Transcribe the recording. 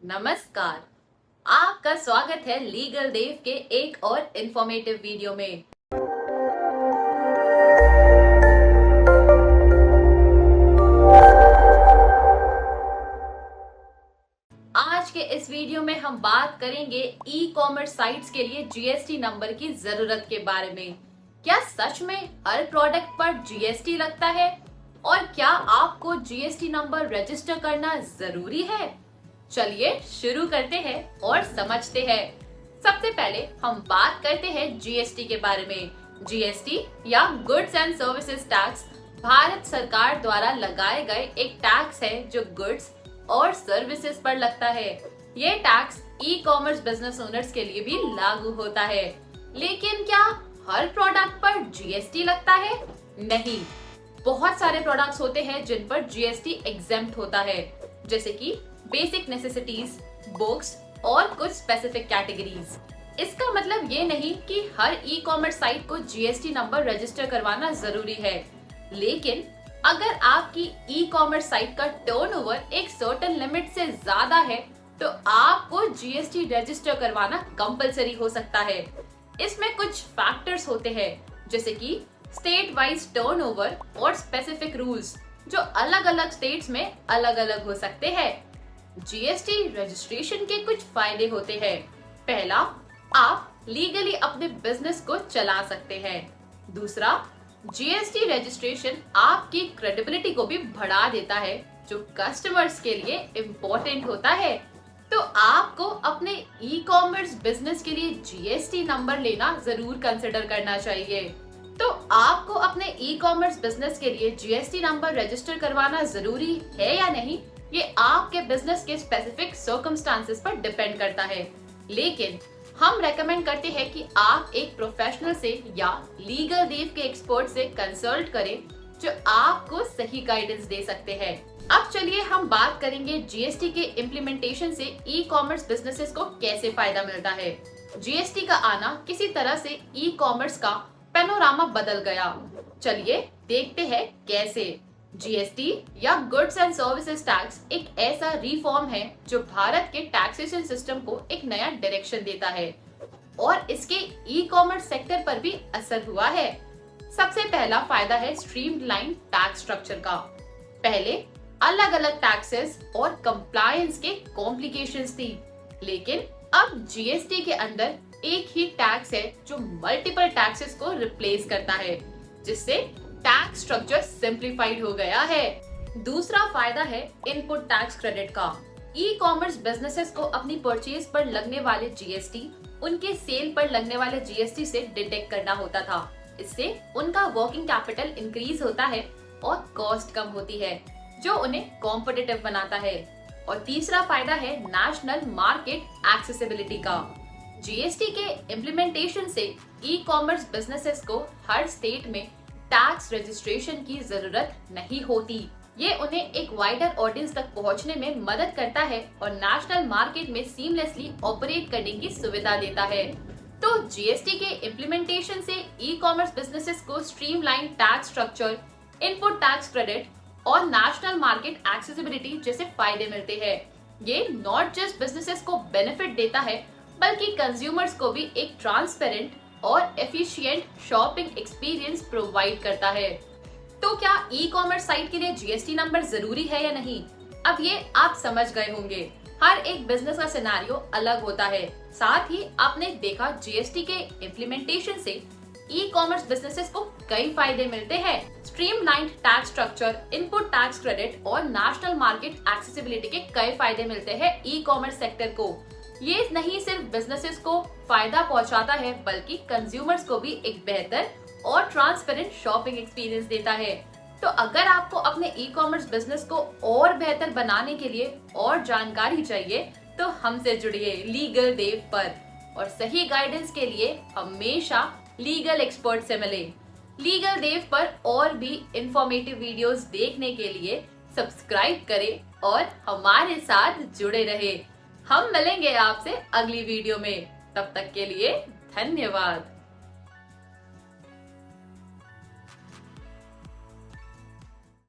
नमस्कार। आपका स्वागत है लीगल देव के एक और इंफॉर्मेटिव वीडियो में। आज के इस वीडियो में हम बात करेंगे ई कॉमर्स साइट्स के लिए जीएसटी नंबर की जरूरत के बारे में। क्या सच में हर प्रोडक्ट पर जीएसटी लगता है और क्या आपको जीएसटी नंबर रजिस्टर करना जरूरी है? चलिए शुरू करते हैं और समझते हैं। सबसे पहले हम बात करते हैं जीएसटी के बारे में। जीएसटी या goods and services tax Bharat सरकार द्वारा लगाए गए एक टैक्स है जो गुड्स और सर्विसेज पर लगता है। ये tax e commerce business owners के लिए भी लागू होता है। लेकिन क्या हर प्रोडक्ट पर जीएसटी लगता है? नहीं, बहुत सारे प्रोडक्ट्स होते हैं जिन पर जीएसटी एग्जेम्प्ट होता है, जैसे कि बेसिक नेसेसिटीज, बुक्स और कुछ स्पेसिफिक कैटेगरीज। इसका मतलब ये नहीं कि हर ई कॉमर्स साइट को जीएसटी नंबर रजिस्टर करवाना जरूरी है, लेकिन अगर आपकी ई कॉमर्स साइट का टर्नओवर एक सर्टेन लिमिट से ज्यादा है तो आपको जीएसटी रजिस्टर करवाना कंपलसरी हो सकता है। इसमें कुछ फैक्टर्स होते हैं, जैसे कि स्टेट वाइज टर्नओवर और स्पेसिफिक रूल्स, जो अलग अलग स्टेट्स में अलग अलग हो सकते हैं। जीएसटी रजिस्ट्रेशन के कुछ फायदे होते हैं। पहला, आप लीगली अपने बिजनेस को चला सकते हैं। दूसरा, जीएसटी रजिस्ट्रेशन आपकी क्रेडिबिलिटी को भी बढ़ा देता है, जो कस्टमर्स के लिए इम्पोर्टेंट होता है। तो आपको अपने ई कॉमर्स बिजनेस के लिए जीएसटी नंबर लेना जरूर कंसिडर करना चाहिए। तो आपको अपने ई कॉमर्स बिजनेस के लिए जीएसटी नंबर रजिस्टर करवाना जरूरी है या नहीं, ये आपके बिजनेस के स्पेसिफिक सर्कमस्टांसेस पर डिपेंड करता है। लेकिन हम रेकमेंड करते हैं कि आप एक प्रोफेशनल से या लीगल देव के एक्सपर्ट से कंसल्ट करें, जो आपको सही गाइडेंस दे सकते हैं। अब चलिए हम बात करेंगे जीएसटी के इम्प्लीमेंटेशन से ई कॉमर्स बिजनेसेस को कैसे फायदा मिलता है। जीएसटी का आना किसी तरह से ई कॉमर्स का पैनोरामा बदल गया। चलिए देखते हैं कैसे। जीएसटी या गुड्स एंड सर्विसेज टैक्स एक ऐसा रिफॉर्म है जो भारत के टैक्सेशन सिस्टम को एक नया डायरेक्शन देता है और इसके ई कॉमर्स सेक्टर पर भी असर हुआ है। सबसे पहला फायदा है स्ट्रीमलाइन टैक्स स्ट्रक्चर का। पहले अलग अलग टैक्सेस और कंप्लायंस के कॉम्प्लिकेशंस थी, लेकिन अब जीएसटी के अंदर एक ही टैक्स है जो मल्टीपल टैक्सेस को रिप्लेस करता है, जिससे टैक्स स्ट्रक्चर सिंप्लीफाइड हो गया है। दूसरा फायदा है इनपुट टैक्स क्रेडिट का। ई कॉमर्स बिजनेसेस को अपनी परचेज पर लगने वाले जीएसटी उनके सेल पर लगने वाले जीएसटी से डिडक्ट करना होता था। इससे उनका वर्किंग कैपिटल इंक्रीज होता है और कॉस्ट कम होती है, जो उन्हें कॉम्पिटिटिव बनाता है। और तीसरा फायदा है नेशनल मार्केट एक्सेसिबिलिटी का। जीएसटी के इम्प्लीमेंटेशन से ई कॉमर्स बिजनेसेस को हर स्टेट में टैक्स रजिस्ट्रेशन की जरूरत नहीं होती। ये उन्हें एक वाइडर ऑडियंस तक पहुंचने में मदद करता है और नेशनल मार्केट में सीमलेसली ऑपरेट करने की सुविधा देता है। तो जीएसटी के इम्प्लीमेंटेशन से ई कॉमर्स बिजनेसेस को streamline tax structure, input tax credit और नेशनल मार्केट एक्सेसिबिलिटी जैसे फायदे मिलते हैं। ये नॉट जस्ट बिजनेसेस को बेनिफिट देता है, बल्कि कंज्यूमर्स को भी एक ट्रांसपेरेंट और एफिशिएंट शॉपिंग एक्सपीरियंस प्रोवाइड करता है। तो क्या ई कॉमर्स साइट के लिए जीएसटी नंबर जरूरी है या नहीं? अब ये आप समझ गए होंगे। हर एक बिजनेस का सिनेरियो अलग होता है। साथ ही आपने देखा जीएसटी के इम्प्लीमेंटेशन से ई कॉमर्स बिजनेसेस को कई फायदे मिलते हैं। Streamlined tax structure, input tax credit और नेशनल मार्केट एक्सेसिबिलिटी के कई फायदे मिलते हैं ई कॉमर्स सेक्टर को। ये नहीं सिर्फ बिजनेसेस को फायदा पहुंचाता है, बल्कि कंज्यूमर्स को भी एक बेहतर और ट्रांसपेरेंट शॉपिंग एक्सपीरियंस देता है। तो अगर आपको अपने ई कॉमर्स बिजनेस को और बेहतर बनाने के लिए और जानकारी चाहिए, तो हमसे जुड़िए लीगल देव पर और सही गाइडेंस के लिए हमेशा लीगल एक्सपर्ट से मिले। लीगल देव पर और भी इंफॉर्मेटिव वीडियोस देखने के लिए सब्सक्राइब करें और हमारे साथ जुड़े रहे। हम मिलेंगे आपसे अगली वीडियो में। तब तक के लिए धन्यवाद।